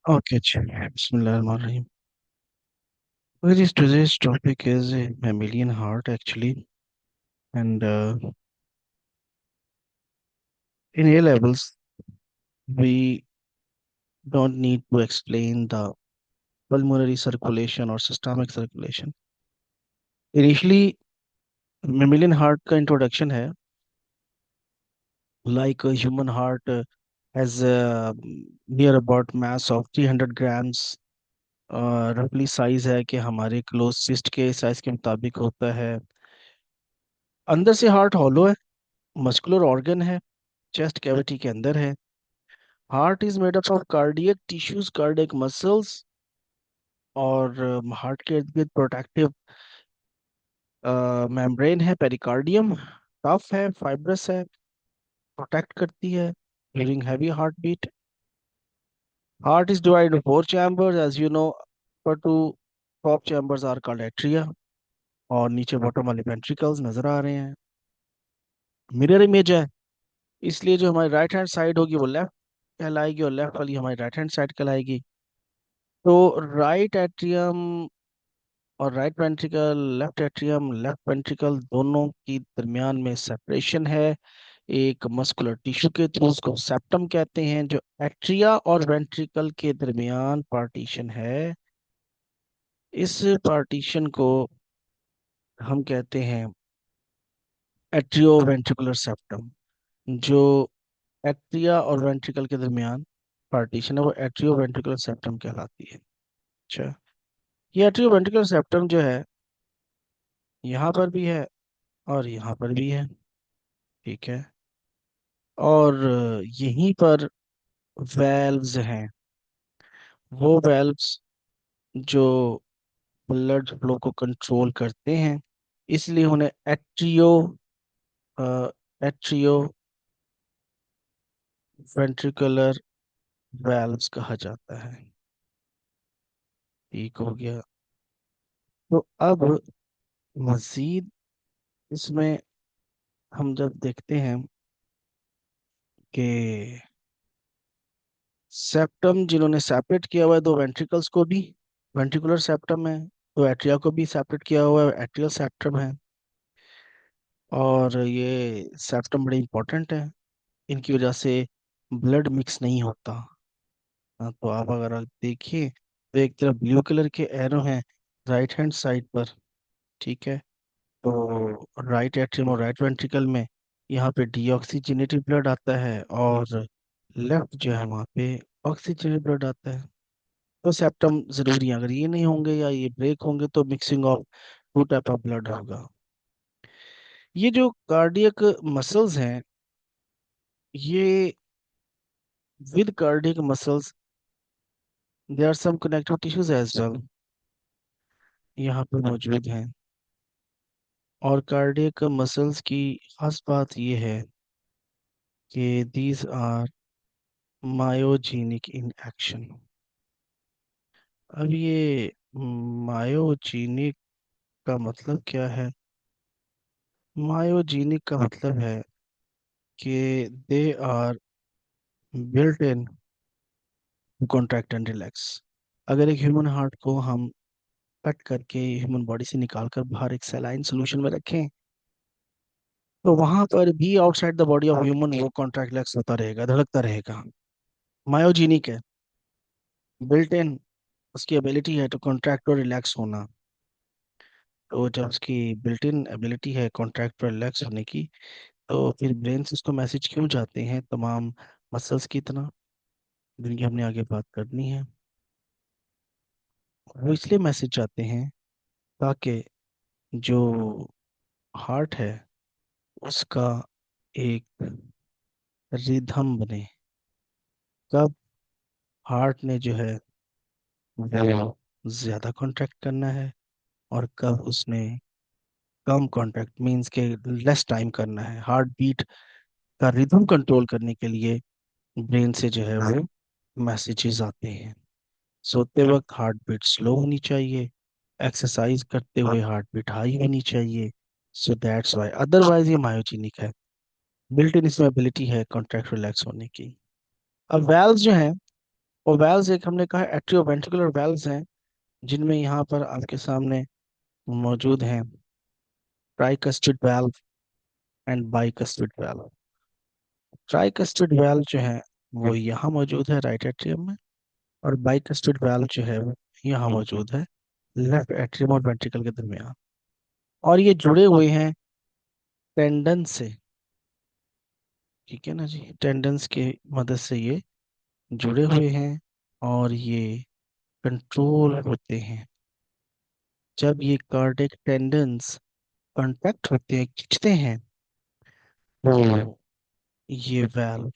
Okay, Bismillahirrahmanirrahim. Well, today's topic is a mammalian heart actually, and in A levels we don't need to explain the pulmonary circulation or systemic circulation. Initially, mammalian heart का introduction है like a human heart has near about mass of 300 grams. रफली size है कि हमारे close cyst के size के मुताबिक होता है। अंदर से हार्ट हॉलो है, मस्कुलर ऑर्गन है, चेस्ट कैविटी के अंदर है। Heart is made up of cardiac tissues, cardiac muscles, और हार्ट के इर्द गिर्द प्रोटेक्टिव मेम्ब्रेन है, पेरिकार्डियम टफ है, फाइब्रस है, प्रोटेक्ट करती है during heavy heart beat. Heart is divided four chambers as you know. पर two top chambers are called atria, और नीचे बॉटम वाले वेंट्रिकल्स नजर आ रहे हैं। मिरर इमेज है, इसलिए जो हमारी राइट हैंड साइड होगी वो लेफ्ट कहलाएगी और लेफ्ट वाली हमारी राइट हैंड साइड कहलाएगी। तो राइट एट्रियम और right ventricle, left atrium, left ventricle दोनों की दरमियान में सेपरेशन है एक मस्कुलर टिश्यू के थ्रू, उसको सेप्टम कहते हैं। जो एट्रिया और वेंट्रिकल के दरमियान पार्टीशन है, इस पार्टीशन को हम कहते हैं एट्रियो वेंट्रिकुलर सेप्टम। जो एट्रिया और वेंट्रिकल के दरमियान पार्टीशन है वो एट्रियो वेंट्रिकुलर सेप्टम कहलाती है। अच्छा, ये एट्रियो वेंट्रिकुलर सेप्टम जो है यहाँ पर भी है और यहाँ पर भी है, ठीक है। और यहीं पर वेल्व्स हैं, वो वेल्व्स जो ब्लड फ्लो को कंट्रोल करते हैं, इसलिए उन्हें एट्रियो वेंट्रिकुलर वेल्व्स कहा जाता है। ठीक हो गया। तो अब मजीद इसमें हम जब देखते हैं कि सेप्टम जिन्होंने सेपरेट किया हुआ है दो वेंट्रिकल्स को भी, वेंट्रिकुलर सेप्टम है, तो एट्रिया को भी सेपरेट किया हुआ है, एट्रियल सेप्टम है। और ये सेप्टम बड़े इंपॉर्टेंट है, इनकी वजह से ब्लड मिक्स नहीं होता। हाँ, तो आप अगर आप देखिए तो एक तरफ ब्लू कलर के एरो हैं राइट हैंड साइड पर, ठीक है। तो राइट एट्रियम और राइट वेंट्रिकल में यहाँ पे डीऑक्सीजनेटेड ब्लड आता है, और लेफ्ट जो है वहाँ पे ऑक्सीजनेटेड ब्लड आता है। तो सेप्टम जरूरी है, अगर ये नहीं होंगे या ये ब्रेक होंगे तो mixing of two type of blood होगा। ये जो कार्डियक मसल्स हैं, ये with cardiac muscles there are some connective tissues as well, यहाँ पे मौजूद हैं। और कार्डियक मसल्स की खास बात ये है कि these are myogenic in action. अब ये मायोजेनिक का मतलब क्या है? मायोजेनिक का मतलब है कि they are built in contract and relax. अगर एक ह्यूमन हार्ट को हम कट करके ह्यूमन बॉडी से निकाल कर बाहर एक सलाइन सोल्यूशन में रखें, तो वहां पर भी outside the body of human वो कॉन्ट्रैक्ट रिलैक्स होता रहेगा, धड़कता रहेगा। मायोजेनिक है, बिल्ट इन, उसकी एबिलिटी है टू कॉन्ट्रैक्ट और रिलैक्स होना। तो जब उसकी बिल्ट इन एबिलिटी है कॉन्ट्रैक्ट और रिलैक्स होने की, तो फिर ब्रेन से उसको मैसेज क्यों जाते हैं तमाम मसल्स की तरह, जिनकी हमने आगे बात करनी है। वो इसलिए मैसेज जाते हैं ताकि जो हार्ट है उसका एक रिदम बने। कब हार्ट ने जो है वो ज्यादा कॉन्ट्रैक्ट करना है, और कब उसने कम कॉन्ट्रैक्ट मीन्स के लेस टाइम करना है। हार्ट बीट का रिदम कंट्रोल करने के लिए ब्रेन से जो है वो मैसेजेस आते हैं। सोते वक्त हार्ट बीट स्लो होनी चाहिए, एक्सरसाइज करते हुए हार्ट बीट हाई होनी चाहिए। सो दैट्स वाई, अदरवाइज ये मायोजेनिक है, बिल्ट इन इसमें एबिलिटी है कॉन्ट्रैक्ट रिलैक्स होने की। अब वेल्व्स जो हैं और वेल्व्स एक हमने कहा एट्रियोवेंट्रिकुलर वेल्व्स हैं, जिनमें यहाँ पर आपके सामने मौजूद हैं ट्राइकस्टिड वेल्व एंड बाइकस्टिड वेल्व। ट्राइकस्टिड वेल्व जो है वो यहाँ मौजूद है राइट एट्रियम में, और बाइकस्टिड वेल्व जो है वो यहाँ मौजूद है लेफ्ट एट्रियम और वेंट्रिकल के दरमियान। और ये जुड़े हुए हैं टेंडन से, ठीक है ना जी, टेंडन्स की मदद से ये जुड़े हुए हैं, और ये कंट्रोल होते हैं। जब ये कार्डियक टेंडन्स कॉन्ट्रैक्ट होते हैं, खींचते हैं, तो ये वेल्व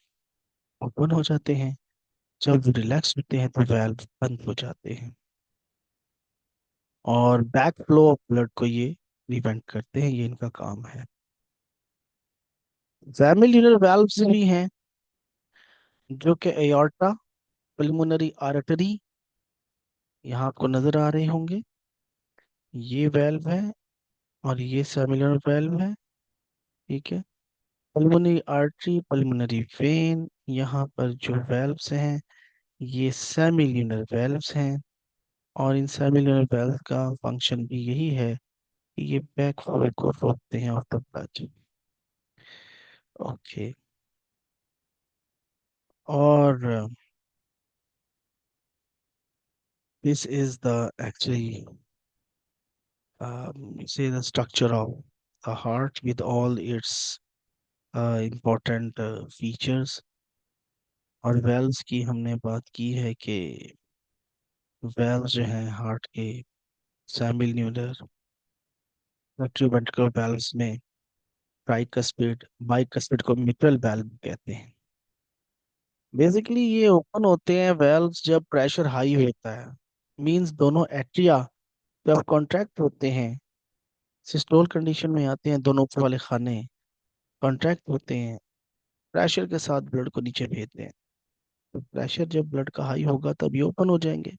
ओपन हो जाते हैं। जब रिलैक्स होते हैं तो वेल्व बंद हो जाते हैं, और बैक फ्लो ऑफ ब्लड को ये प्रिवेंट करते हैं, ये इनका काम है। फैमिलियर वेल्व्स भी हैं, जो कि एयोर्टा, पल्मोनरी आर्टरी, यहाँ आपको नजर आ रहे होंगे, ये वेल्व है, और ये सेमिलर वेल्व है, ठीक है। पल्मोनरी आर्टरी, पल्मोनरी वेन, यहाँ पर जो वेल्व्स हैं ये सेमिलर वेल्व्स हैं, और इन सेमिलर वेल्व का फंक्शन भी यही है कि ये बैक फ्लो को रोकते हैं ऑफ द ब्लड। ओके। और this is the actually say the structure of the heart with all its important features। और वेल्व्स की हमने बात की है कि वेल्व्स जो हैं हार्ट के सेमिल्यूनर वेंट्रिकल वेल्व्स में ट्राइकस्पिड बाइकस्पिड को मिट्रल वेल्व कहते हैं। बेसिकली ये ओपन होते हैं वेल्व्स जब प्रेशर हाई होता है, मींस दोनों एट्रिया जब कॉन्ट्रैक्ट होते हैं, सिस्टोल कंडीशन में आते हैं, दोनों ऊपर वाले खाने कॉन्ट्रैक्ट होते हैं, प्रेशर के साथ ब्लड को नीचे भेजते हैं। तो प्रेशर जब ब्लड का हाई होगा तब ये ओपन हो जाएंगे।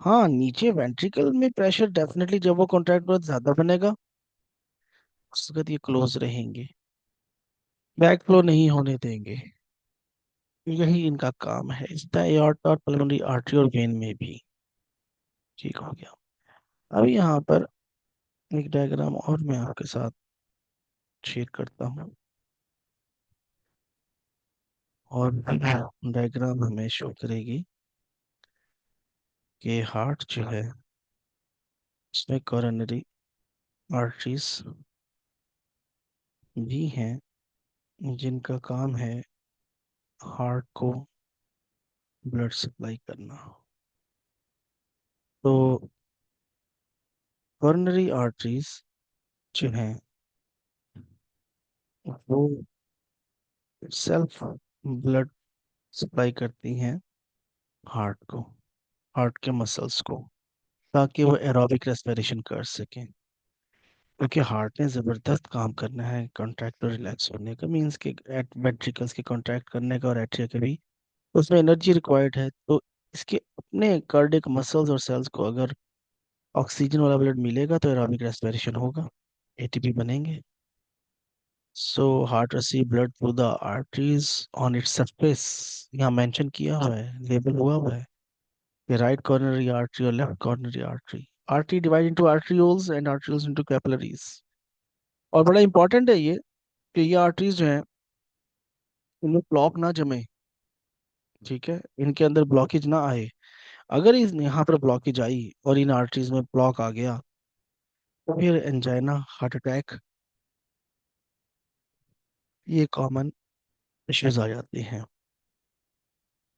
हाँ, नीचे वेंट्रिकल में प्रेशर डेफिनेटली जब वो कॉन्ट्रैक्ट बहुत ज्यादा बनेगा उस वक्त ये क्लोज रहेंगे, बैक फ्लो नहीं होने देंगे। यही इनका काम है, इसका एorta और पल्मोनरी आर्टरी और वेन में भी। ठीक हो गया। अभी यहाँ पर एक डायग्राम और मैं आपके साथ शेयर करता हूँ, और डायग्राम हमें शो करेगी कि हार्ट जो है इसमें कोरोनरी आर्टरीज भी हैं, जिनका काम है हार्ट को ब्लड सप्लाई करना। तो कोरोनरी आर्टरीज जो हैं वो सेल्फ ब्लड सप्लाई करती हैं हार्ट को, हार्ट के मसल्स को, ताकि वो एरोबिक रेस्पिरेशन कर सकें। क्योंकि हार्ट ने ज़बरदस्त काम करना है कॉन्ट्रैक्ट और रिलैक्स होने का, मीन्स के वेंट्रिकल्स के कॉन्ट्रैक्ट करने का और एट्रिया के भी, उसमें एनर्जी रिक्वायर्ड है। तो इसके अपने कार्डियक मसल्स और सेल्स को अगर ऑक्सीजन वाला ब्लड मिलेगा तो एरोबिक रेस्पिरेशन होगा, एटीपी बनेंगे। So heart receive blood through the arteries on its surface, यहाँ मेंशन किया हुआ है, लेबल हुआ हुआ है कि राइट coronary artery और left coronary artery। Artery divide into arterioles and arterioles into capillaries. और बड़ा इंपॉर्टेंट है ये कि ये आर्टरीज जो हैं इनमें ब्लॉक ना जमे, ठीक है, इनके अंदर ब्लॉकेज ना आए। अगर इस यहाँ पर ब्लॉकेज आई और इन आर्टरीज में ब्लॉक आ गया तो फिर एंजाइना, हार्ट अटैक, ये कॉमन इश्यूज आ जाते हैं।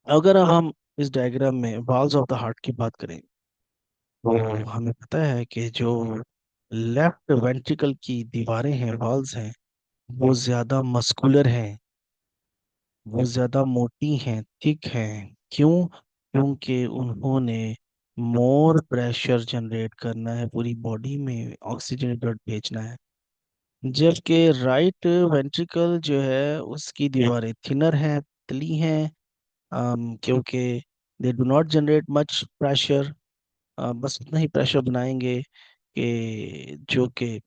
अगर हम इस डायग्राम में वॉल्स ऑफ द हार्ट की बात करें तो हमें पता है कि जो लेफ्ट वेंट्रिकल की दीवारें हैं, वॉल्स हैं, वो ज्यादा मस्कुलर हैं, वो ज्यादा मोटी हैं, थिक हैं। क्यों? क्योंकि उन्होंने मोर प्रेशर जनरेट करना है, पूरी बॉडी में ऑक्सीजन ब्लड भेजना है। जबकि राइट वेंट्रिकल जो है उसकी दीवारें थिनर हैं, पतली हैं, क्योंकि they do not generate much pressure, बस उतना ही प्रेशर बनाएंगे कि जो कि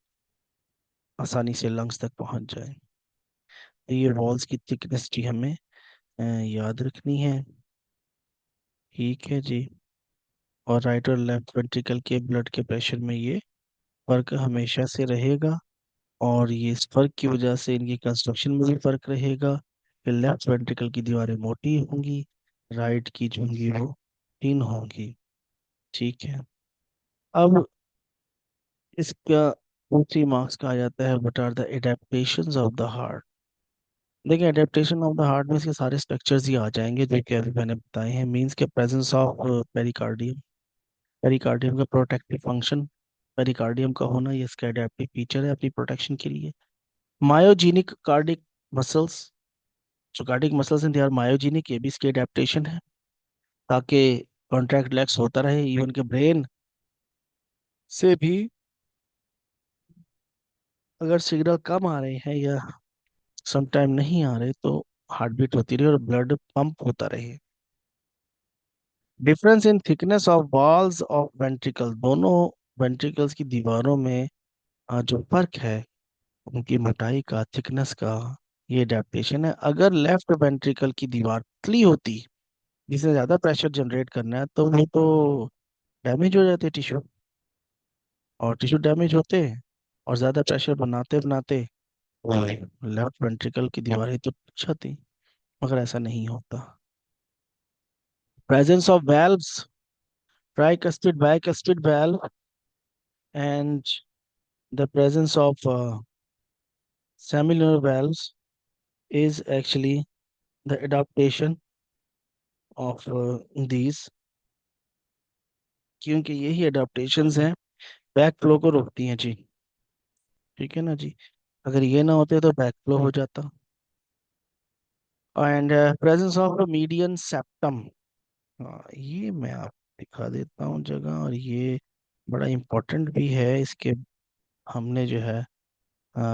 आसानी से लंग्स तक पहुंच जाए। तो ये वॉल्स की थिकनेस की हमें याद रखनी है। ठीक है जी। और राइट और लेफ्ट वेंट्रिकल के ब्लड के प्रेशर में ये फर्क हमेशा से रहेगा, और ये इस फर्क की वजह से इनकी कंस्ट्रक्शन में भी फर्क रहेगा। कि लेफ्ट वेंट्रिकल की दीवारें मोटी होंगी, राइट की जो होंगी वो थीन होंगी। ठीक है। अब इसका दूसरी मार्क्स कहा जाता है what are the adaptations of the heart. देखिए, एडेप्टेशन ऑफ द हार्ट में इसके सारे स्ट्रक्चर्स ही आ जाएंगे जो कि अभी मैंने बताए हैं। मींस के प्रेजेंस ऑफ पेरिकार्डियम, पेरिकार्डियम का प्रोटेक्टिव फंक्शन, पेरिकार्डियम का होना ये इसका एडेप्टिव फीचर है अपनी प्रोटेक्शन के लिए। मायोजेनिक कार्डिक मसल्स, जो कार्डिक मसल्स हैं दे आर मायोजेनिक, ये भी इसकी एडेप्टेशन है, ताकि कॉन्ट्रैक्ट रिलैक्स होता रहे। इवन के ब्रेन से भी अगर सिग्नल कम आ रहे हैं या सम टाइम नहीं आ रहे तो हार्ट बीट होती रहे और ब्लड पंप होता रहे। Difference in thickness of walls of ventricle, दोनों वेंट्रिकल्स की दीवारों में जो फर्क है उनकी मोटाई का, थिकनेस का, ये एडेप्टेशन है। अगर लेफ्ट वेंट्रिकल की दीवार पतली होती, जिसे ज्यादा प्रेशर जनरेट करना है, तो वो तो डैमेज हो जाते टिश्यू, और टिश्यू डैमेज होते हैं और ज्यादा प्रेशर बनाते बनाते लेफ्ट वेंट्रिकल की दीवारें तो टूट जाती, मगर ऐसा नहीं होता। Presence of valves, tricuspid bicuspid valve, and the presence of semilunar valves is actually the adaptation of these, क्योंकि यही adaptations हैं बैक फ्लो को रोकती हैं जी। ठीक है ना जी। अगर ये ना होते तो बैक फ्लो हो जाता। And presence of median septum, हाँ ये मैं आप दिखा देता हूँ जगह, और ये बड़ा इम्पोर्टेंट भी है। इसके हमने जो है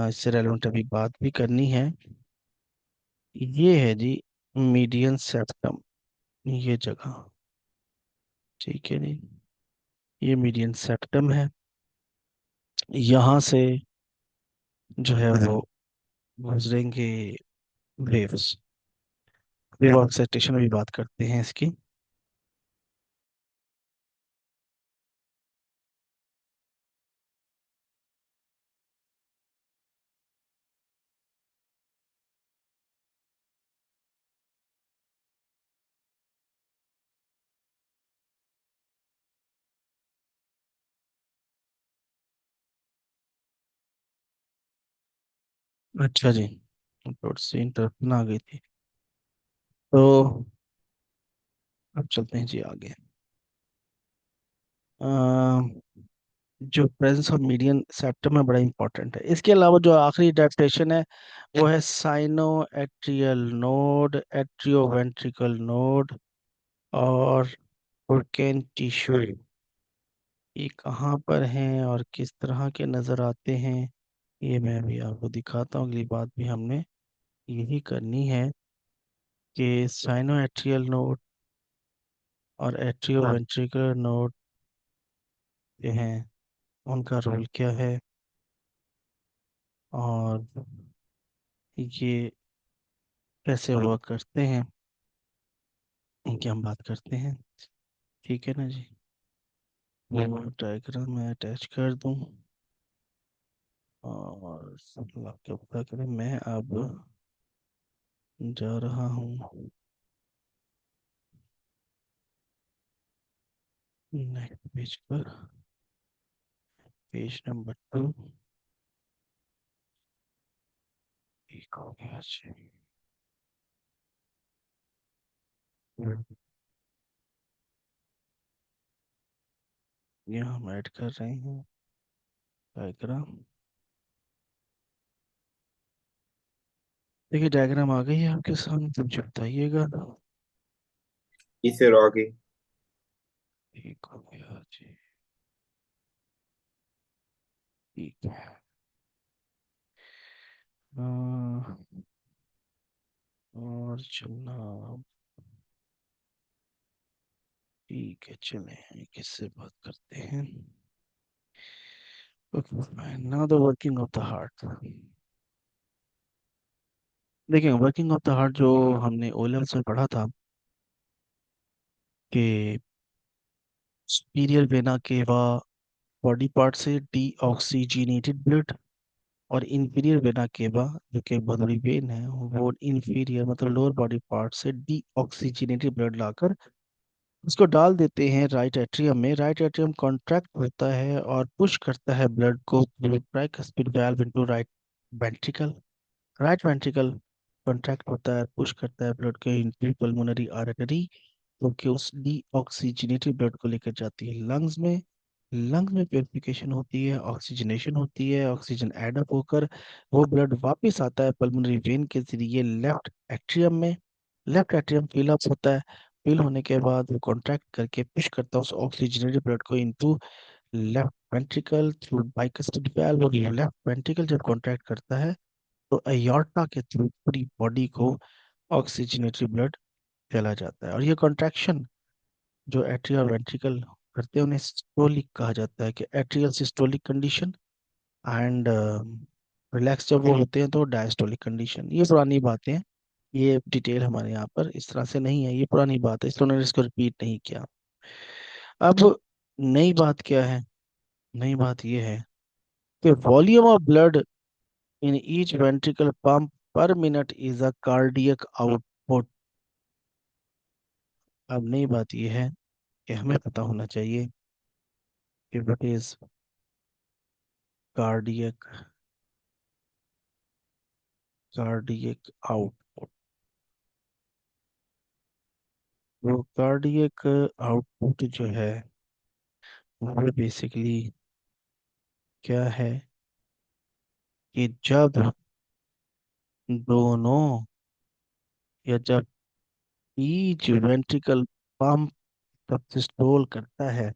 इससे रेलेवेंट अभी बात भी करनी है। ये है जी मीडियन सेप्टम, ये जगह। ठीक है जी, ये मीडियन सेप्टम है। यहाँ से जो है वो गुजरेंगे वेव्स, वेव ऑक्सीटेशन में भी बात करते हैं इसकी। अच्छा जी, थोड़ी सी इंटरप्शन आ गई थी, तो अब चलते हैं जी आगे। जो प्रेजेंस ऑफ मीडियन सेप्टम है बड़ा इंपॉर्टेंट है। इसके अलावा जो आखिरी अडेप्टेशन है वो है sino atrial node, atrio ventricle node, और पुरकेन टिश्यू। ये कहाँ पर हैं और किस तरह के नज़र आते हैं, ये मैं भी आपको दिखाता हूँ। अगली बात भी हमने यही करनी है कि साइनो एट्रियल नोड और एट्रियो वेंट्रिकुलर नोड जो हैं उनका रोल क्या है, और ये कैसे वर्क करते हैं, इनकी हम बात करते हैं। ठीक है ना जी। वो डायग्राम मैं अटैच कर दूं, और सब लोग क्या पता करें। मैं अब जा रहा हूँ नेक्स्ट पेज पर, पेज नंबर 2। ठीक हो गया जी। यहाँ हम ऐड कर रहे हैं डायग्राम। देखिए डायग्राम आ गई है आपके सामने, तो मुझे बताइएगा। इसे रॉगी। ठीक हो गया जी। ठीक है। अ, और चलना, ठीक है चले किससे बात करते हैं। Now the working of the heart. देखिए वर्किंग ऑफ द हार्ट जो हमने ओ लेवल्स में पढ़ा था, कि superior vena cava body part से डीऑक्सीजनेटेड ब्लड, और इंफीरियर वेना केवा जो कि बहुत बड़ी वेन है वो इंफीरियर मतलब लोअर बॉडी पार्ट से डीऑक्सीजनेटेड ब्लड लाकर उसको डाल देते हैं राइट एट्रियम में। राइट एट्रियम कॉन्ट्रैक्ट होता है और पुश करता है ब्लड को through tricuspid valve into right ventricle. Right ventricle contract होता है, पुश करता है ब्लड के इनटू पल्मोनरी आर्टरी, क्योंकि उस डीऑक्सीजनेटेड ब्लड को लेकर जाती है लंग्स में। लंग्स में प्योरिफिकेशन होती है, ऑक्सीजनेशन होती है, ऑक्सीजन एड अप होकर वो ब्लड वापस आता है पल्मोनरी वेन के जरिए लेफ्ट एट्रियम में। लेफ्ट एट्रियम फिल अप होता है। फिल होने के बाद वो कॉन्ट्रैक्ट करके पुश करता है उस ऑक्सीजनेटेड ब्लड को into left ventricle through bicuspid valve. और लेफ्ट वेंट्रिकल जब कॉन्ट्रैक्ट करता है तो अयोर्टा के थ्रू पूरी बॉडी को ऑक्सीजनेटेड ब्लड चला जाता है। और ये कॉन्ट्रैक्शन जो एट्रियल और वेंट्रिकल करते हैं उन्हें सिस्टोलिक कहा जाता है, कि atrial systolic condition and relax जब वो होते हैं तो डायस्टोलिक कंडीशन। ये पुरानी बातें हैं, ये डिटेल हमारे यहाँ पर इस तरह से नहीं है, ये पुरानी बात है, इसलिए उन्होंने इसको रिपीट नहीं किया। अब नई बात क्या है? नई बात ये है कि volume of blood in each ventricle pump पर minute is a cardiac output. अब नई बात ये है कि हमें पता होना चाहिए कि what is cardiac cardiac output. वो कार्डियक आउटपुट जो है वो बेसिकली क्या है कि जब दोनों या जब ईच वेंट्रिकल पंप तब सिस्टोल करता है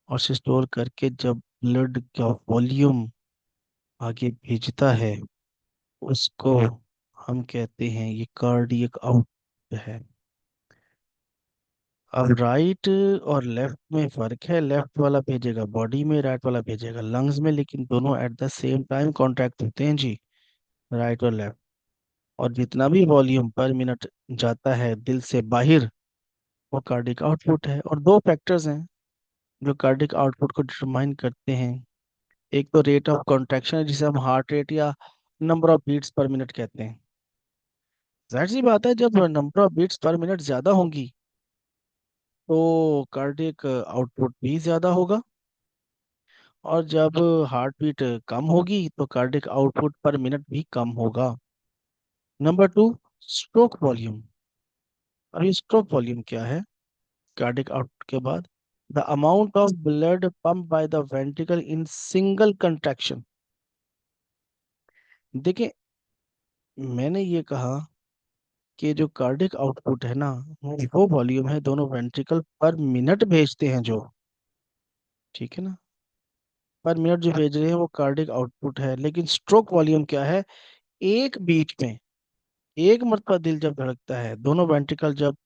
और सिस्टोल करके जब ब्लड का वॉल्यूम आगे भेजता है उसको हम कहते हैं ये कार्डियक आउट है। अब राइट और लेफ्ट में फर्क है, लेफ्ट वाला भेजेगा बॉडी में, राइट वाला भेजेगा लंग्स में, लेकिन दोनों at the same time contract होते हैं जी, राइट और लेफ्ट। और जितना भी वॉल्यूम पर मिनट जाता है दिल से बाहर वो कार्डिक आउटपुट है। और दो फैक्टर्स हैं जो कार्डिक आउटपुट को डिटरमाइन करते हैं। एक तो रेट ऑफ कॉन्ट्रैक्शन जिसे हम हार्ट रेट या number of beats per minute कहते हैं। जाहिर सी बात है जब number of beats per minute ज्यादा होंगी तो कार्डिक आउटपुट भी ज्यादा होगा, और जब हार्ट बीट कम होगी तो कार्डिक आउटपुट पर मिनट भी कम होगा। Number two, stroke volume. अब ये स्ट्रोक वॉल्यूम क्या है? कार्डिक आउटपुट के बाद the amount of blood pump by the ventricle in single contraction. देखिए, मैंने ये कहा कि जो कार्डिक आउटपुट है ना वो वॉल्यूम है दोनों वेंट्रिकल पर मिनट भेजते हैं जो, ठीक है ना, पर मिनट जो भेज रहे हैं वो कार्डिक आउटपुट है। लेकिन स्ट्रोक वॉल्यूम क्या है? एक बीट में एक मरतबा दिल जब धड़कता है दोनों वेंट्रिकल जब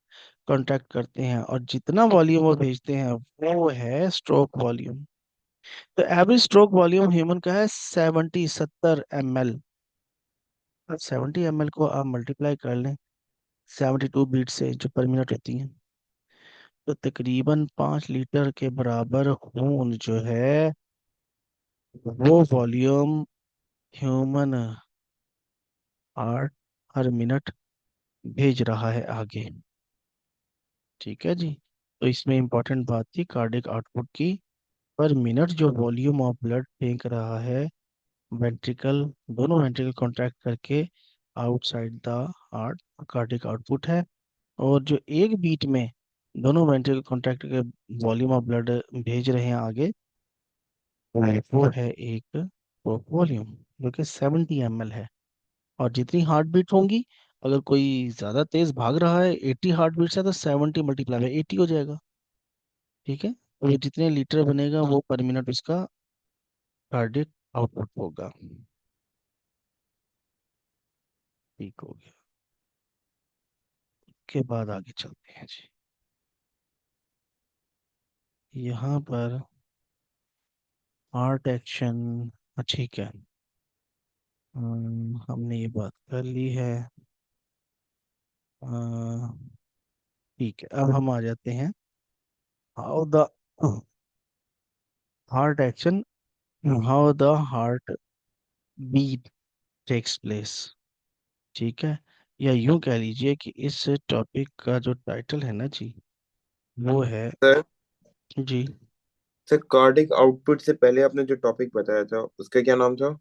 कॉन्ट्रैक्ट करते हैं और जितना वॉल्यूम वो भेजते हैं वो है स्ट्रोक वॉल्यूम। तो एवरेज स्ट्रोक वॉल्यूम ह्यूमन का है 70 अब 70 ml को आप मल्टीप्लाई कर लें 72 बीट से जो पर मिनट होती हैं, तो तकरीबन 5 लीटर के बराबर खून जो है वो वॉल्यूम ह्यूमन हार्ट हर मिनट भेज रहा है आगे। ठीक है जी। तो इसमें इंपॉर्टेंट बात थी कार्डिक आउटपुट की, पर मिनट जो वॉल्यूम ऑफ ब्लड फेंक रहा है वेंट्रिकल, दोनों वेंट्रिकल कॉन्ट्रैक्ट करके outside the heart, cardiac output है। और जो एक बीट में दोनों वेंट्रिकल कॉन्ट्रैक्ट के वॉल्यूम ऑफ ब्लड भेज रहे हैं आगे वो है एक वॉल्यूम जो कि 70 ml है। और जितनी हार्ट बीट होंगी, अगर कोई ज्यादा तेज भाग रहा है 80 हार्ट बीट है तो 70 मल्टीप्लाई बाई 80 हो जाएगा। ठीक है, तो ये जितने लीटर बनेगा वो पर मिनट उसका कार्डिक आउटपुट होगा। ठीक हो गया। के बाद आगे चलते हैं जी। यहाँ पर हार्ट एक्शन, ठीक है। हमने ये बात कर ली है। ठीक है, अब हम आ जाते हैं how the heart action, how the heart beat takes place. ठीक है, या यूं कह लीजिए कि इस टॉपिक का जो टाइटल है ना जी, वो है सर। जी। सर, कार्डिक आउटपुट से पहले आपने जो टॉपिक बताया था उसका क्या नाम था?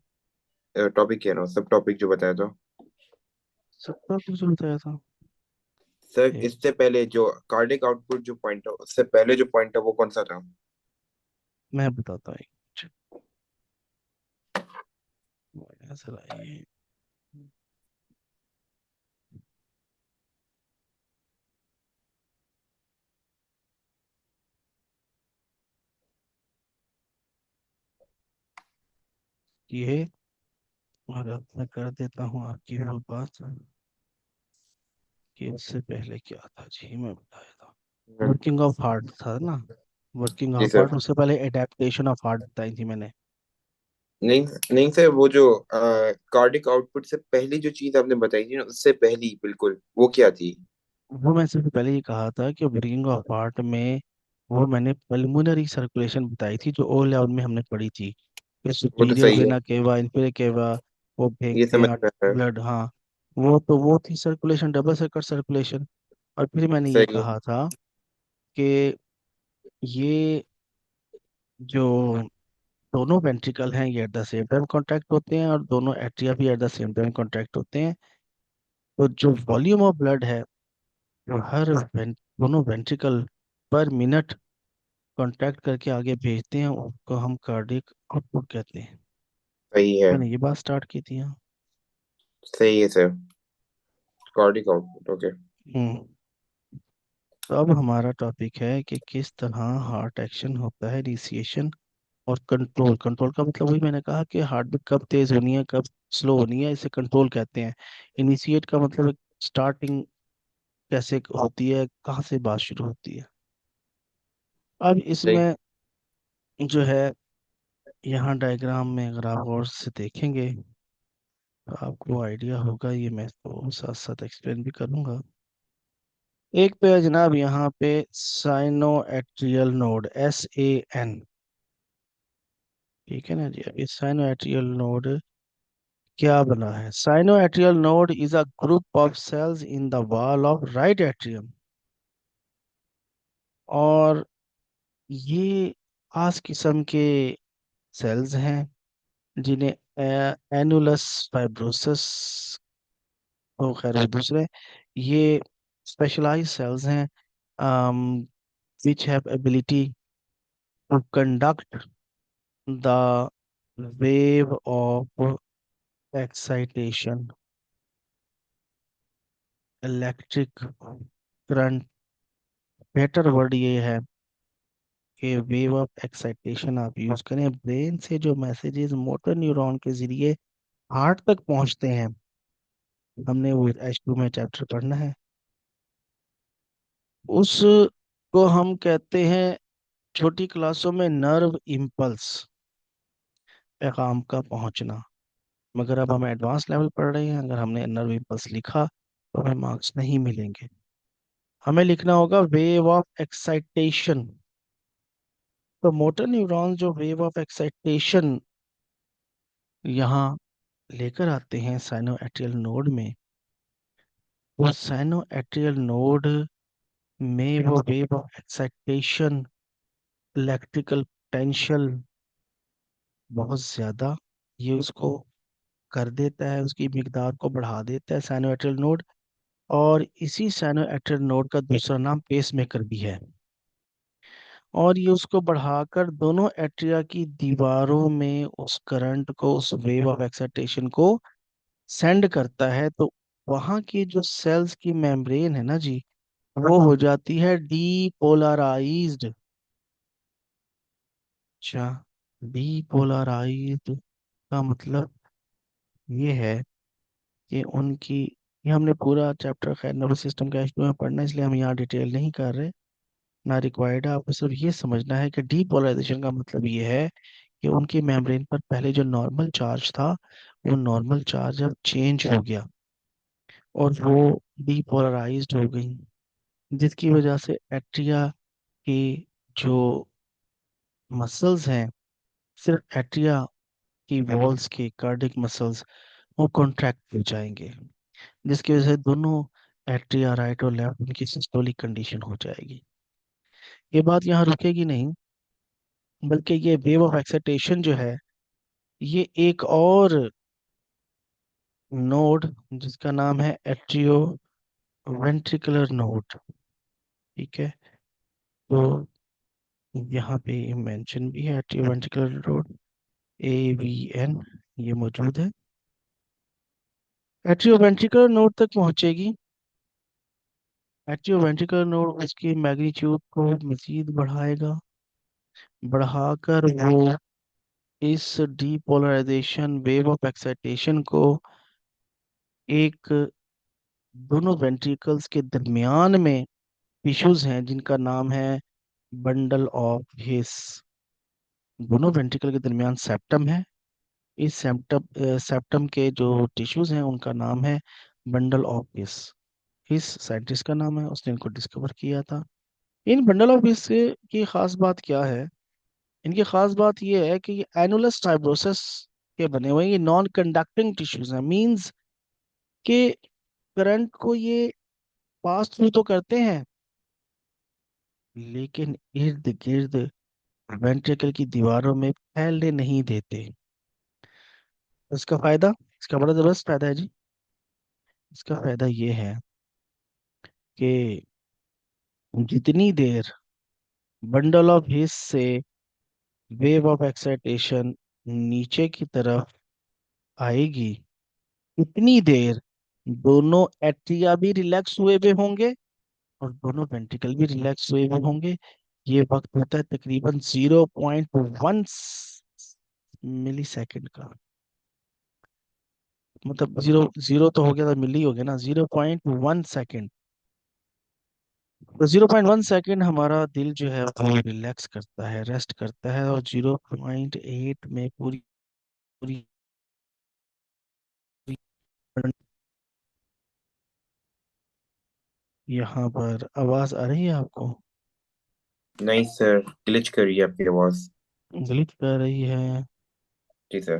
टॉपिक क्या नाम, सब टॉपिक जो बताया था। सबका कुछ बताया था। सर, एक इससे पहले जो कार्डिक आउटपुट जो पॉइंट है उससे पहले जो पॉइंट है वो कौन सा था? मैं बताता हूँ एक मिनट। ऐसा ये ये और अब मैं कर देता हूँ आपकी वो बात कि उससे पहले क्या था जी, मैं बताया था वर्किंग ऑफ हार्ट था ना। वर्किंग जी ऑफ सर। हार्ट, उससे पहले एडेप्टेशन ऑफ हार्ट बताई थी मैंने। नहीं, नहीं सर, वो जो कार्डिक आउटपुट से पहली जो चीज आपने बताई थी ना, उससे पहली बिल्कुल, वो क्या थी? वो मैं सिर्फ पहले ही कहा था कि वर्किंग ऑफ हार्ट में वो मैंने पल्मोनरी सर्कुलेशन बताई थी जो ओ लेवल में हमने पढ़ी थी कि वो तो सुपीरियर सही है। वेना केवा इंफीरियर केवा वो ये फेंकते समझ हैं में है। ब्लड। हाँ, वो थी सर्कुलेशन, डबल सर्किट सर्कुलेशन। और फिर मैंने ये सही है। कहा था कि ये जो दोनों वेंट्रिकल हैं ये at the same time contract होते हैं और दोनों एट्रिया भी at the same time contract होते हैं। तो जो वॉल्यूम ऑफ ब्लड है जो दोनों वेंट्रिकल पर मिनट कॉन्ट्रैक्ट करके आगे भेजते हैं उसको हम कार्डियक आउटपुट कहते हैं। सही है। मैंने ये बात स्टार्ट की थी हाँ। सही है sir. Cardiac output, okay. Hmm. तो अब हमारा टॉपिक है कि किस तरह हार्ट एक्शन होता है, इनिशिएशन और कंट्रोल। कंट्रोल का मतलब वही मैंने कहा कि हार्ट बीट कब तेज होनी है कब स्लो होनी है, इसे कंट्रोल कहते हैं। इनिशिएट का मतलब स्टार्टिंग कैसे होती है, कहाँ से बात शुरू होती है। अब सही। इसमें जो है यहाँ डायग्राम में अगर आप गौर से देखेंगे तो आपको आइडिया होगा, ये मैं तो साथ साथ एक्सप्लेन भी करूंगा। एक पे है जनाब यहाँ पे साइनो एट्रियल नोड, SAN। ठीक है ना जी, अभी साइनो एट्रियल नोड क्या बना है? Sino atrial node is a group of cells in the wall of right atrium. और ये खास किस्म के सेल्स हैं जिन्हें एनुलस फाइब्रोसिस, तो खैर वो दूसरे, ये स्पेशलाइज्ड सेल्स हैं which have ability to conduct the wave of excitation, electric current. Better word ये है कि वेव ऑफ एक्साइटेशन आप यूज करें। ब्रेन से जो मैसेजेस मोटर न्यूरॉन के जरिए हार्ट तक पहुंचते हैं, हमने वो H2 में चैप्टर पढ़ना है, उस को हम कहते हैं छोटी क्लासों में नर्व इम्पल्स, पैगाम का पहुंचना। मगर अब हम एडवांस लेवल पढ़ रहे हैं, अगर हमने नर्व इम्पल्स लिखा तो हमें मार्क्स नहीं मिलेंगे। हमें लिखना होगा वेव ऑफ एक्साइटेशन। तो मोटर न्यूरॉन जो वेव ऑफ एक्साइटेशन यहाँ लेकर आते हैं साइनो एट्रियल नोड में, वो साइनो एट्रियल नोड में वो wave of excitation, electrical potential बहुत ज्यादा, ये उसको कर देता है, उसकी मिकदार को बढ़ा देता है साइनो एट्रियल नोड। और इसी साइनो एट्रियल नोड का दूसरा नाम पेस मेकर भी है। और ये उसको बढ़ाकर दोनों एट्रिया की दीवारों में उस करंट को, उस वेव ऑफ एक्साइटेशन को सेंड करता है। तो वहाँ की जो सेल्स की मेम्ब्रेन है ना जी, वो हो जाती है डीपोलराइज्ड। अच्छा, डीपोलराइज्ड का मतलब ये है कि उनकी, ये हमने पूरा चैप्टर खैर नर्वस सिस्टम का एच में पढ़ना है, इसलिए हम यहाँ डिटेल नहीं कर रहे, ना रिक्वायर्ड है। आपको सिर्फ ये समझना है कि डीपोलराइजेशन का मतलब ये है कि उनकी मेम्ब्रेन पर पहले जो नॉर्मल चार्ज था वो नॉर्मल चार्ज अब चेंज हो गया और वो डीपोलराइज्ड हो गई। जिसकी वजह से एट्रिया के जो मसल्स हैं, सिर्फ एट्रिया की वॉल्स के कार्डिक मसल्स वो कॉन्ट्रैक्ट हो जाएंगे, जिसकी वजह से दोनों एट्रिया राइट और लेफ्ट उनकी सिस्टोलिक कंडीशन हो जाएगी। ये बात यहाँ रुकेगी नहीं, बल्कि ये वेव ऑफ एक्साइटेशन जो है, ये एक और नोड जिसका नाम है एट्रियो वेंट्रिकुलर नोड, ठीक है। तो यहाँ पे मेंशन भी है एट्रियो वेंट्रिकुलर नोड, AVN, ये मौजूद है। एट्रियो वेंट्रिकुलर नोड तक पहुंचेगी। एट्रियो वेंट्रिकुलर नोड उसकी मैग्नीट्यूड को मजीद बढ़ाएगा, बढ़ाकर वो इस डीपोलराइजेशन वेव ऑफ एक्साइटेशन को एक दोनों वेंट्रिकल्स के दरमियान में टिश्यूज हैं जिनका नाम है बंडल ऑफ हिस, दोनों वेंट्रिकल के दरमियान सेप्टम है। इस सेप्टम के जो टिश्यूज हैं उनका नाम है बंडल ऑफ हिस साइंटिस्ट का नाम है, उसने इनको डिस्कवर किया था। इन बंडल ऑफ हिस की खास बात क्या है? इनकी खास बात यह है कि ये एनुलस फाइब्रोसिस के बने हुए हैं, ये नॉन कंडक्टिंग टिश्यूज हैं, मींस के करंट को ये पास थ्रू तो करते हैं, लेकिन इर्द गिर्द वेंट्रिकल की दीवारों में फैलने नहीं देते। इसका फायदा, इसका बड़ा जबरदस्त फायदा है जी। इसका फायदा ये है कि जितनी देर बंडल ऑफ हिस से वेव ऑफ एक्साइटेशन नीचे की तरफ आएगी, उतनी देर दोनों एट्रिया भी रिलैक्स हुए हुए होंगे और दोनों वेंट्रिकल भी रिलैक्स हुए हुए होंगे। ये वक्त होता है तकरीबन 0.1 मिली सेकेंड का। मतलब जीरो जीरो तो हो गया था, मिली हो गया ना, 0.1 सेकेंड। तो 0.1 सेकेंड हमारा दिल जो है वो रिलैक्स करता है, रेस्ट करता है, और 0.8 में पूरी पूरी यहाँ पर आवाज आ रही है आपको? नहीं सर, ग्लिच कर रही है आपकी आवाज। ग्लिच कर रही है? जी सर।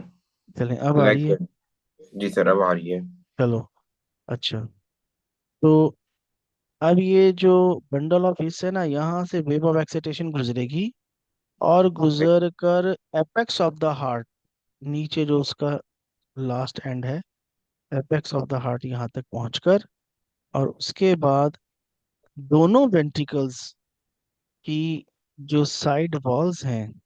चलें, अब आ लैग रही है? कर। जी सर, अब आ रही है। चलो, अच्छा। तो अब ये जो बंडल ऑफ हिस्स है ना, यहाँ से वेव ऑफ एक्साइटेशन गुजरेगी और गुजर कर एपेक्स ऑफ द हार्ट, नीचे जो उसका लास्ट एंड है, एपेक्स ऑफ द हार्ट यहाँ तक पहुंचकर, और उसके बाद दोनों वेंट्रिकल्स की जो साइड वॉल्स हैं,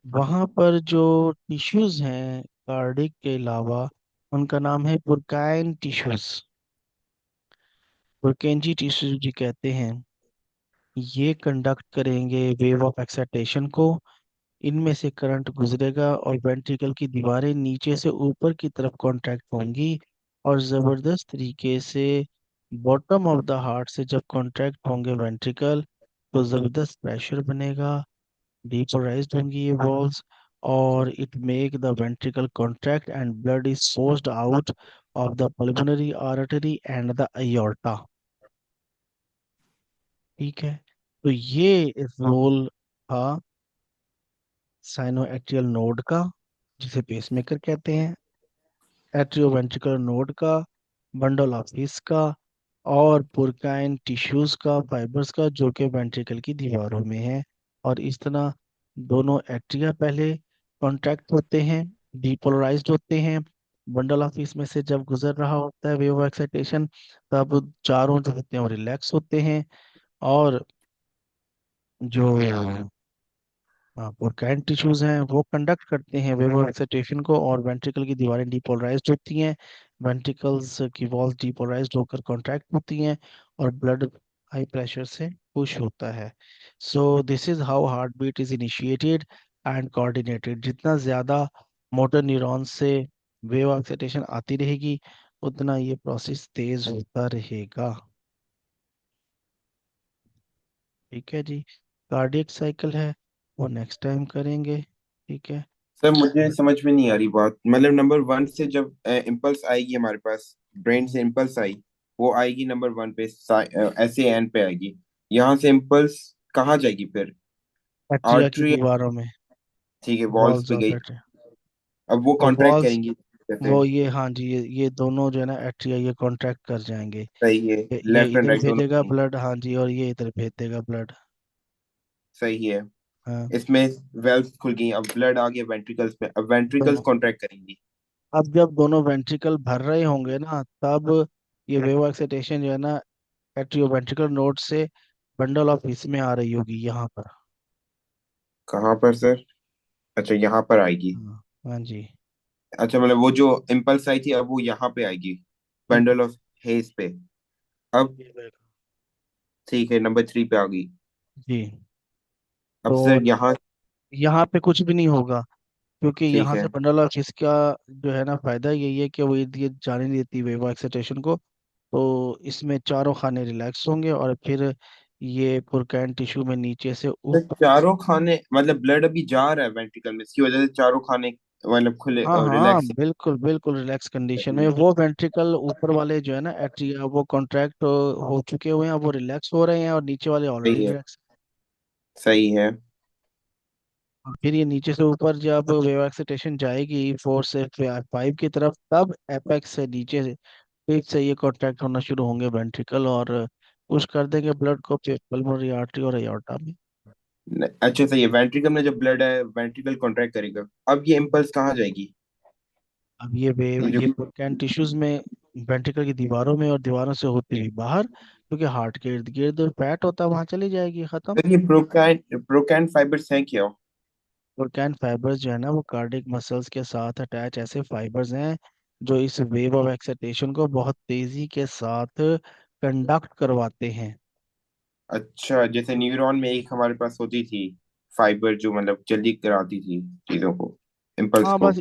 वहां पर जो टिश्यूज हैं कार्डिक के अलावा, उनका नाम है पुरकाइन टिश्यूज, पुरकेंजी टिश्यूज जी कहते हैं। ये कंडक्ट करेंगे वेव ऑफ एक्साइटेशन को, इनमें से करंट गुजरेगा और वेंट्रिकल की दीवारें नीचे से ऊपर की तरफ कॉन्ट्रैक्ट होंगी, और जबरदस्त तरीके से बॉटम ऑफ द हार्ट से जब कॉन्ट्रैक्ट होंगे वेंट्रिकल, तो जबरदस्त प्रेशर बनेगा, depolarized होंगी ये वॉल्स, और it make the ventricle contract and blood is forced out of the pulmonary artery and the aorta, ठीक है। तो ये रोल था साइनोएट्रियल नोड का, जिसे पेसमेकर कहते हैं, एट्रियोवेंट्रिकुलर नोड का, बंडल ऑफ हिस का, और पुरकाइन टिश्यूज का, फाइबर्स का, जो कि वेंट्रिकल की दीवारों में है। और इस तरह दोनों एट्रिया पहले कॉन्ट्रैक्ट होते हैं, डीपोलराइज्ड होते हैं, बंडल ऑफ हिस में से जब गुजर रहा होता है वेव एक्साइटेशन, तब चारों जो होते हैं वो रिलैक्स होते हैं, और जो पोरकाइन टिश्यूज हैं वो कंडक्ट करते हैं वेव एक्साइटेशन को, और वेंट्रिकल की दीवारें डीपोलराइज्ड होती हैं, वेंट्रिकल्स की वॉल्स डीपोलराइज्ड होकर कॉन्ट्रैक्ट होती हैं, और ब्लड हाई प्रेशर से पुश होता है। So this is how heart beat is initiated and coordinated. जितना ज्यादा मोटर न्यूरॉन्स से वेव एक्साइटेशन आती रहेगी, उतना ये प्रोसेस तेज होता रहेगा, ठीक है जी। कार्डियक साइकिल है, वो नेक्स्ट टाइम करेंगे, ठीक है। सर मुझे समझ में नहीं आ रही बात, मतलब नंबर 1 से जब इम्पल्स आएगी हमारे पास, ब्रेन से इम्पल्स आई, वो आएगी नंबर 1 पे, ऐसे एन पे आएगी। यहाँ से इम्पल्स कहाँ जाएगी फिर? एट्रिया की आर्टरी। दीवारों में। ठीक है, वॉल्स वॉल्स पे ऑफ गई। एट्रिया। अब वो और कॉन्ट्रैक्ट वॉल्स, करेंगी जैसे। वो ये हाँ जी, ये दोनों जो है ना एट्रिया, ये कॉन्ट्रैक्ट कर जाएंगे। सही है, ये लेफ्ट एंड इधर राइट दोनों भेजेगा करेंगी। ब्लड, हाँ जी, और ये इधर भेज देगा ब्लड। सही है। हाँ। इसमें वेल्व खुल गई, अब ब्लड आ गया वेंट्रिकल्स में, अब वेंट्रिकल्स दोनों, कॉन्ट्रैक्ट करेंगी। अब जब दोनों वेंट्रिकल भर रहे होंगे ना, तब ये वेव एक्साइटेशन जो है ना एट्रियोवेंट्रिकल नोड से बंडल ऑफ हिस में आ रही होगी यहाँ पर। कहाँ पर सर? अच्छा, यहाँ पर आएगी। हाँ हाँ जी। अच्छा, मतलब वो जो इम्पल्स आई थी अब वो यहाँ पे आएगी, हम्म, बंडल ऑफ हेज पे। अब ये रहेगा। ठीक है, नंबर 3 पे आ गई। जी। अब तो सर यहाँ। यहाँ पे कुछ भी नहीं होगा, क्योंकि ठीक यहाँ है। से बंडल ऑफ हिस का जो है ना फायदा यही है कि वो ये जाने नहीं देती वेव एक्साइटेशन को। तो इसमें चारों खाने रिलैक्स होंगे, और फिर ये पुरकैन टिश्यू में नीचे से तो ऊपर। चारों खाने मतलब ब्लड अभी जा रहा है वेंट्रिकल में, इसकी वजह से चारों खाने मतलब खुले, हाँ हाँ, रिलैक्स। बिल्कुल बिल्कुल रिलैक्स कंडीशन में वो वेंट्रिकल ऊपर वाले जो है ना एट्रिया, वो कॉन्ट्रैक्ट हो चुके हुए हैं, वो रिलैक्स हो रहे हैं, और नीचे वाले ऑलरेडी सही है। रिलैक्स। सही है। फिर ये नीचे से ऊपर जब वेव एक्साइटेशन जाएगी 4 से 5 की तरफ, तब एपेक्स से नीचे से पीक से ये कॉन्ट्रैक्ट होना शुरू होंगे वेंट्रिकल, और पुश कर देंगे ब्लड को पल्मोनरी आर्टरी और एओर्टा में। अच्छा, सही है, वेंट्रिकल में जब ब्लड है वेंट्रिकल कॉन्ट्रैक्ट करेगा। अब ये इम्पल्स कहाँ जाएगी? अब ये वेव ये जो ये पुरकैन टिश्यूज में, वेंट्रिकल की दीवारों में, और दीवारों से होती हुई बाहर, क्योंकि हार्ट के इर्द गिर्द फैट होता है, वहां चली जाएगी, खत्म। सर, ये प्रोकैन प्रोकैन फाइबर्स हैं क्या? पुरकैन फाइबर्स जो है ना वो कार्डियक मसल्स के साथ अटैच ऐसे फाइबर्स हैं जो इस वेव ऑफ एक्साइटेशन को बहुत तेजी के साथ कंडक्ट करवाते हैं। अच्छा, जैसे न्यूरॉन में एक हमारे पास होती थी फाइबर, जो मतलब जल्दी कराती थी चीजों को, इम्पल्स हाँ को। बस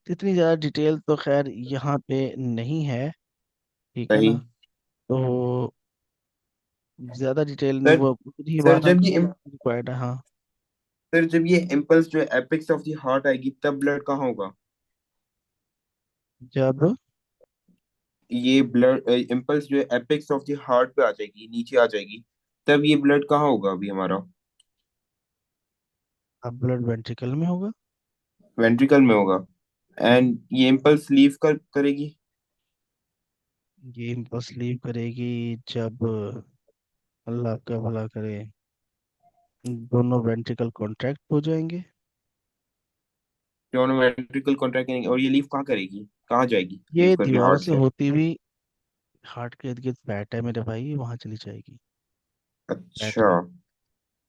इतनी ज़्यादा डिटेल तो खैर यहाँ पे नहीं है, ठीक है सही। ना। तो ज़्यादा डिटेल नहीं, सर वो उतनी ही सर बात हम रिक्वायर्ड है, हाँ। जब ये इम्पल्स जो है एपेक्स ऑफ द हार्ट आएगी, तब ब्लड कहाँ होगा? जब ये ब्लड इम्पल्स जो है एपेक्स ऑफ द हार्ट पे आ जाएगी, नीचे आ जाएगी, तब ये ब्लड कहाँ होगा अभी हमारा? अब ब्लड वेंट्रिकल में होगा। वेंट्रिकल में होगा। हम्म, एंड ये इम्पल्स लीव कर करेगी। ये इम्पल्स लीव करेगी जब, अल्लाह का भला करे, दोनों वेंट्रिकल कॉन्ट्रैक्ट हो जाएंगे। दोनों वेंट्रिकल कॉन्ट्रैक्ट करेंगे, और ये लीव कहाँ करेगी, कहाँ जाएगी लीव ये करके दीवारों हार्ट से से? होती हुई हार्ट के इर्द गिर्द फैट है मेरे भाई, वहां चली जाएगी, फैट अच्छा। में।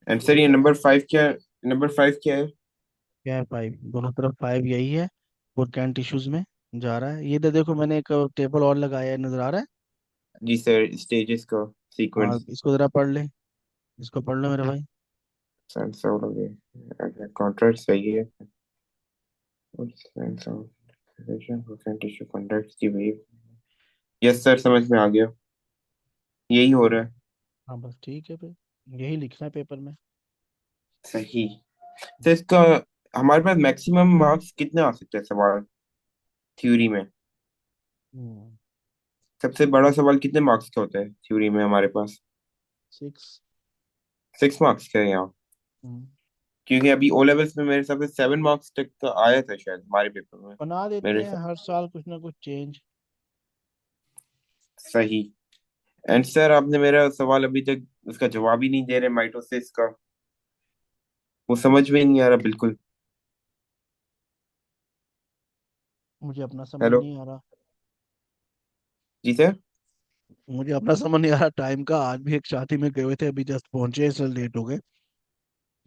एंड सर, ये नंबर 5 क्या? नंबर 5 क्या है? क्या है 5? दोनों तरफ 5 यही है, पुरकैन टिश्यूज में जा रहा है। ये तो देखो मैंने एक टेबल और लगाया है, नजर आ रहा है। जी सर, स्टेजेस का हाँ, सीक्वेंस। इसको जरा पढ़ ले, इसको पढ़ लो मेरे भाई। सेंस आउट हो गया, कॉन्ट्रैक्ट सही है। सेंस आउट टिश्यू कॉन्ट्रैक्ट की वेव। यस सर, समझ में आ गया, यही हो रहा है। हाँ बस ठीक है फिर, यही लिखना है पेपर में। सही। तो इसका हमारे पास मैक्सिमम मार्क्स कितने आ सकते हैं सवाल, थ्योरी में? हम्म। सबसे बड़ा सवाल कितने मार्क्स का होता है थ्योरी में हमारे पास? 6। 6 मार्क्स का है यहाँ। क्योंकि अभी ओ लेवल्स में मेरे हिसाब से 7 मार्क्स तक का आया था शायद हमारे पेपर में, बना देते मेरे हैं हिसाब। हर साल कुछ ना कुछ चेंज। सही। एंड सर, आपने मेरा सवाल अभी तक उसका जवाब ही नहीं दे रहे, माइटोसिस का। वो समझ में ही नहीं आ रहा बिल्कुल। मुझे अपना समझ हेलो। नहीं आ रहा। जी सर। मुझे अपना समझ नहीं आ रहा टाइम का। आज भी एक शादी में गए हुए थे, अभी जस्ट पहुंचे, इसलिए लेट हो गए।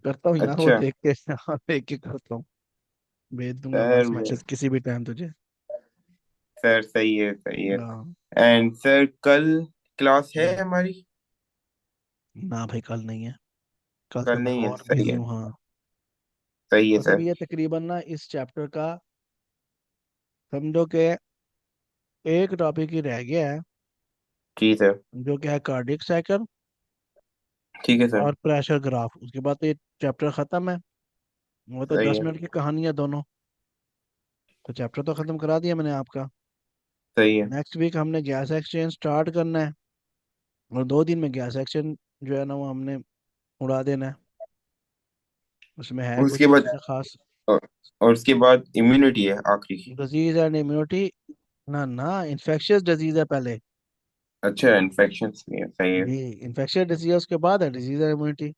करता हूँ यार, वो अच्छा देख के हाँ, देख के करता हूँ। भेज दूंगा सर, वॉइस मैसेज किसी भी टाइम तुझे। सर सही है, सही है। हाँ। एंड सर, कल क्लास है हम्म, हमारी? ना भाई कल नहीं है। कल कल तो मैं नहीं है, और सही बिजी है। हूँ, हाँ। सही है मतलब सर। ये तकरीबन ना इस चैप्टर का, समझो कि एक टॉपिक ही रह गया है, जी सर। जो कि है कार्डियक साइकिल ठीक है सर। और प्रेशर ग्राफ। उसके बाद तो ये चैप्टर खत्म है। वो तो सही दस है। मिनट की कहानी है दोनों। तो चैप्टर तो खत्म करा दिया मैंने आपका। सही है। नेक्स्ट वीक हमने गैस एक्सचेंज स्टार्ट करना है, और 2 दिन में गैस एक्सचेंज जो है ना वो हमने उड़ा देना है। उसमें है उसके कुछ बाद ऐसा खास? और उसके बाद इम्यूनिटी है आखिरी। Disease and immunity? ना ना, इन्फेक्शियस डिजीज है पहले। अच्छा, इन्फेक्शन नहीं है, सही है। जी, इन्फेक्शियस डिजीज है, उसके बाद है डिजीज एंड इम्यूनिटी।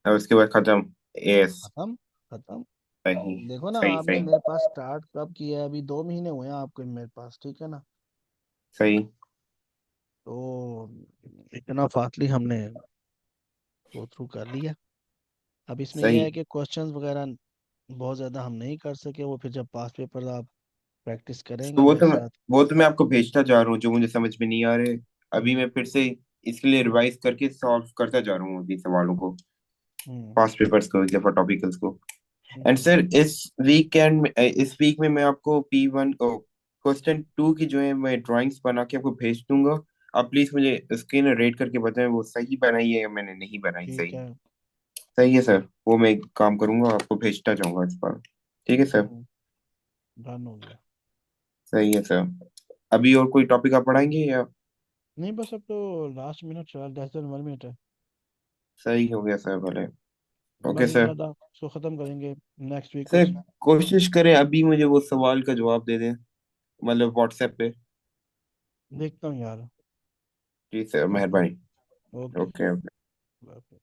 और उसके बाद खत्म। एस। खत्म। खत्म। सही। देखो ना, सही आपने सही। मेरे पास स्टार्ट कब किया है? अभी 2 महीने हुए हैं आपको मेरे पास, ठीक है ना? सही। तो इतना फास्टली हमने गो थ्रू कर लिया। अब इसमें यह सही। है कि क्वेश्चंस वगैरह बहुत ज़्यादा हम नहीं कर सके, वो फिर जब पास पेपर आप प्रैक्टिस तो करेंगे वो मेरे तो मैं साथ। वो तो मैं आपको भेजता जा रहा हूँ जो मुझे समझ में नहीं आ रहे। अभी हम्म। मैं फिर से इसके लिए रिवाइज करके सॉल्व करता जा रहा हूँ अभी सवालों को, हम्म। पास्ट पेपर्स को, इस दफा टॉपिकल्स को। And hmm. सर इस वीक में मैं आपको P1 को क्वेश्चन 2 की जो है मैं ड्राइंग्स बना के आपको भेज दूंगा। आप प्लीज मुझे उसके ना रेट करके बताएं वो सही बनाई है या मैंने नहीं बनाई ठीक सही। है। सही है सर, वो मैं एक काम करूंगा, आपको भेजता जाऊंगा इस बार। ठीक है सर। हम्म। डन हो गया। सही है सर। अभी और कोई टॉपिक आप पढ़ाएंगे या? नहीं, बस अब तो लास्ट मिनट चला, 10 1 मिनट है। सही हो गया सर, भले। ओके बस सर। इंशाल्लाह उसको ख़त्म करेंगे नेक्स्ट वीक सर कुछ। कोशिश करें अभी मुझे वो सवाल का जवाब दे दें, मतलब व्हाट्सएप पे। देखता हूँ यार। जी सर, ओके। मेहरबानी। ओके। ओके।